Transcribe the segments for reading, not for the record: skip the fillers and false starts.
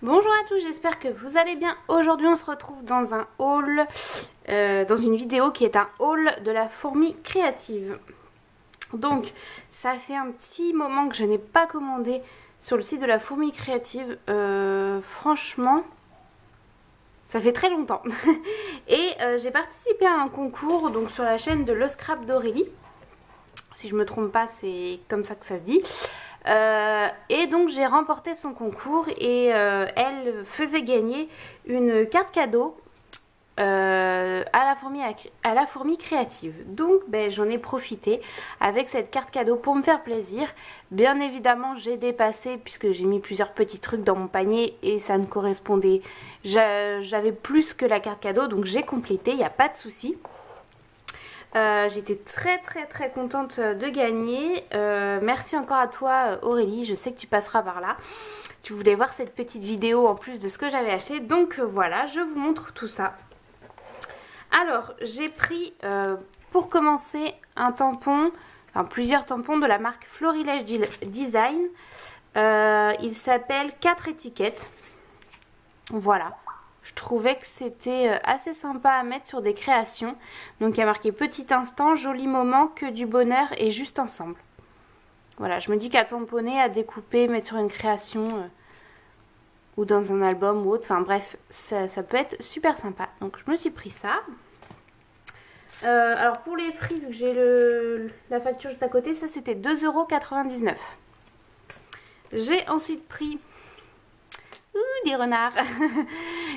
Bonjour à tous, j'espère que vous allez bien. Aujourd'hui on se retrouve dans un haul, dans une vidéo qui est un haul de la fourmi créative. Donc ça fait un petit moment que je n'ai pas commandé sur le site de la fourmi créative. Franchement, ça fait très longtemps. Et j'ai participé à un concours donc sur la chaîne de Le Scrap d'Aurélie. Si je me trompe pas, c'est comme ça que ça se dit. Et donc j'ai remporté son concours et elle faisait gagner une carte cadeau à la fourmi créative. Donc j'en ai profité avec cette carte cadeau pour me faire plaisir. Bien évidemment j'ai dépassé puisque j'ai mis plusieurs petits trucs dans mon panier et ça ne correspondait. J'avais plus que la carte cadeau, donc j'ai complété, il n'y a pas de souci. J'étais très contente de gagner. Merci encore à toi Aurélie, je sais que tu passeras par là. Tu voulais voir cette petite vidéo en plus de ce que j'avais acheté. Donc voilà, je vous montre tout ça. Alors j'ai pris pour commencer un tampon, enfin plusieurs tampons de la marque Florilège Design. Il s'appelle 4 étiquettes. Voilà. Je trouvais que c'était assez sympa à mettre sur des créations. Donc il y a marqué petit instant, joli moment, que du bonheur et juste ensemble. Voilà, je me dis qu'à tamponner, à découper, mettre sur une création ou dans un album ou autre. Enfin bref, ça peut être super sympa. Donc je me suis pris ça. Alors pour les prix, vu que j'ai la facture juste à côté, ça c'était 2,99 €. J'ai ensuite pris... des renards.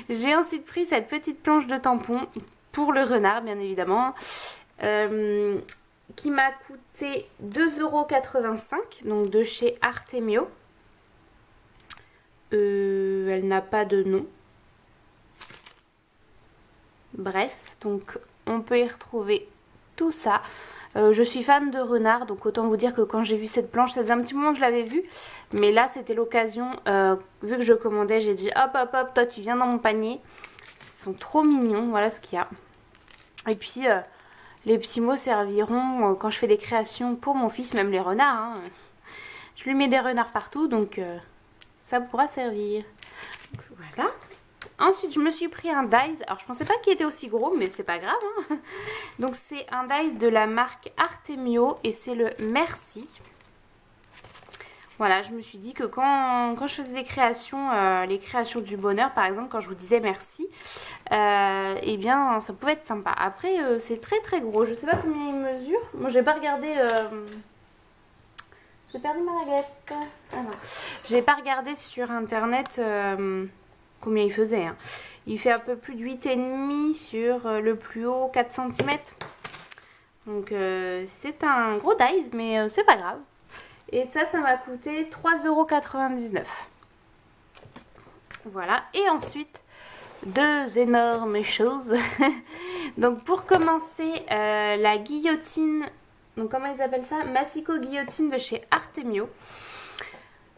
J'ai ensuite pris cette petite planche de tampon pour le renard bien évidemment, qui m'a coûté 2,85 €, donc de chez Artemio. Elle n'a pas de nom. Bref, donc on peut y retrouver tout ça. Je suis fan de renard, donc autant vous dire que quand j'ai vu cette planche, ça faisait un petit moment que je l'avais vue. Mais là, c'était l'occasion, vu que je commandais, j'ai dit hop, hop, hop, toi tu viens dans mon panier. Ils sont trop mignons, voilà ce qu'il y a. Et puis, les petits mots serviront quand je fais des créations pour mon fils, même les renards. Hein. Je lui mets des renards partout, donc ça pourra servir. Donc, voilà. Ensuite, je me suis pris un dies. Alors, je pensais pas qu'il était aussi gros, mais c'est pas grave. Hein. Donc, c'est un dies de la marque Artemio et c'est le Merci. Voilà, je me suis dit que quand je faisais des créations, les créations du bonheur, par exemple, quand je vous disais merci, eh bien, ça pouvait être sympa. Après, c'est très gros. Je sais pas combien il mesure. Moi, j'ai pas regardé... J'ai perdu ma baguette. Ah non. J'ai pas regardé sur internet... combien il faisait hein. Il fait un peu plus de 8,5 sur le plus haut 4 cm. Donc c'est un gros dies, mais c'est pas grave. Et ça m'a coûté 3,99 €. Voilà. Et ensuite, deux énormes choses. Donc pour commencer, la guillotine. Donc comment ils appellent ça? Massico guillotine de chez Artemio.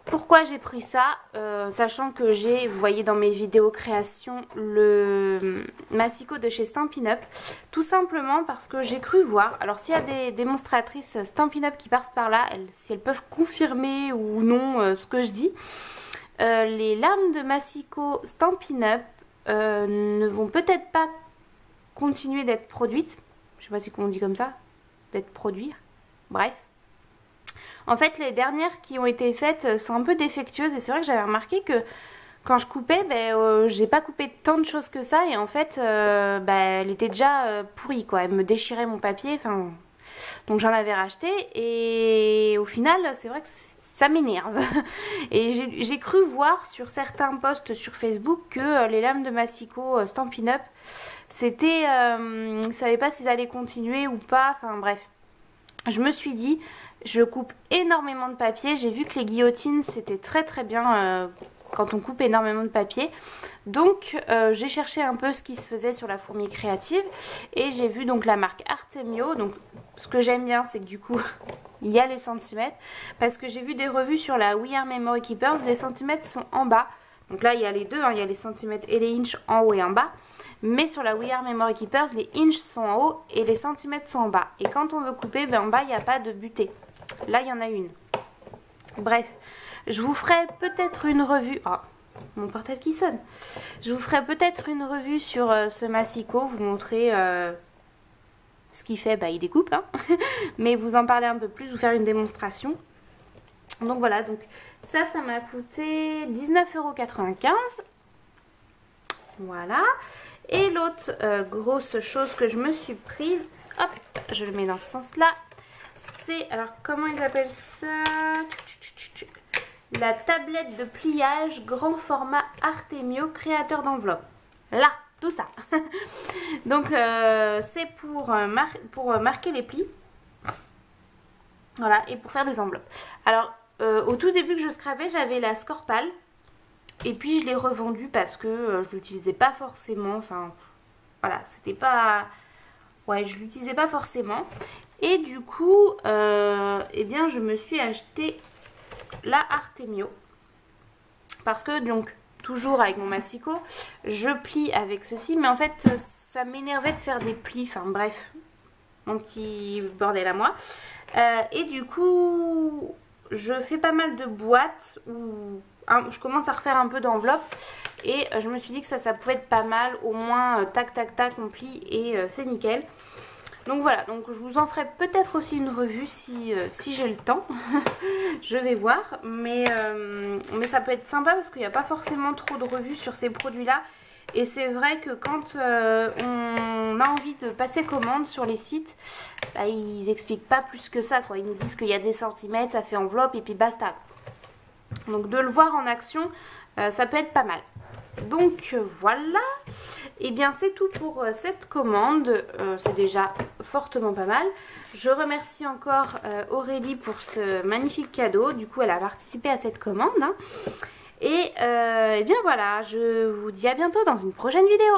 Pourquoi j'ai pris ça, sachant que j'ai, vous voyez dans mes vidéos création, le Massico de chez Stampin' Up. Tout simplement parce que j'ai cru voir, alors s'il y a des démonstratrices Stampin' Up qui passent par là, si elles peuvent confirmer ou non ce que je dis, les lames de Massico Stampin' Up ne vont peut-être pas continuer d'être produites. Je sais pas si on dit comme ça, d'être produire, bref. En fait, les dernières qui ont été faites sont un peu défectueuses et c'est vrai que j'avais remarqué que quand je coupais, j'ai pas coupé tant de choses que ça et en fait, elle était déjà pourrie quoi. Elle me déchirait mon papier, enfin, donc j'en avais racheté et au final, c'est vrai que ça m'énerve. Et j'ai cru voir sur certains posts sur Facebook que les lames de Massico Stampin' Up, c'était, je savais pas s'ils allaient continuer ou pas. Enfin bref, je me suis dit. Je coupe énormément de papier. J'ai vu que les guillotines, c'était très bien quand on coupe énormément de papier. Donc, j'ai cherché un peu ce qui se faisait sur la fourmi créative. Et j'ai vu donc la marque Artemio. Donc, ce que j'aime bien, c'est que du coup, il y a les centimètres. Parce que j'ai vu des revues sur la We Are Memory Keepers. Les centimètres sont en bas. Donc là, il y a les deux. Hein, il y a les centimètres et les inches en haut et en bas. Mais sur la We Are Memory Keepers, les inches sont en haut et les centimètres sont en bas. Et quand on veut couper, en bas, il n'y a pas de butée. Là, il y en a une. Bref, je vous ferai peut-être une revue. Oh, mon portable qui sonne. Je vous ferai peut-être une revue sur ce massicot, vous montrer ce qu'il fait, bah il découpe, hein. Mais vous en parler un peu plus, vous faire une démonstration. Donc voilà, donc ça m'a coûté 19,95 €. Voilà. Et l'autre grosse chose que je me suis prise, hop, je le mets dans ce sens-là, c'est, alors comment ils appellent ça? La tablette de pliage grand format Artemio, créateur d'enveloppe. Là, tout ça. Donc c'est pour marquer les plis. Voilà, et pour faire des enveloppes. Alors au tout début que je scrapais, j'avais la Scorpal. Et puis je l'ai revendue parce que je l'utilisais pas forcément. Enfin voilà, c'était pas... Ouais, je l'utilisais pas forcément. Et du coup, eh bien je me suis acheté la Artemio. Parce que donc, toujours avec mon massicot, je plie avec ceci. Mais en fait, ça m'énervait de faire des plis. Enfin bref, mon petit bordel à moi. Et du coup, je fais pas mal de boîtes où je commence à refaire un peu d'enveloppe. Et je me suis dit que ça pouvait être pas mal. Au moins, tac, tac, tac, on plie et c'est nickel. Donc voilà, donc je vous en ferai peut-être aussi une revue si j'ai le temps. Je vais voir. Mais ça peut être sympa parce qu'il n'y a pas forcément trop de revues sur ces produits-là. Et c'est vrai que quand on a envie de passer commande sur les sites, bah, ils expliquent pas plus que ça, quoi. Ils nous disent qu'il y a des centimètres, ça fait enveloppe et puis basta. Donc de le voir en action, ça peut être pas mal. Donc voilà, et bien c'est tout pour cette commande, c'est déjà fortement pas mal. Je remercie encore Aurélie pour ce magnifique cadeau, du coup elle a participé à cette commande, hein. Et bien voilà, je vous dis à bientôt dans une prochaine vidéo.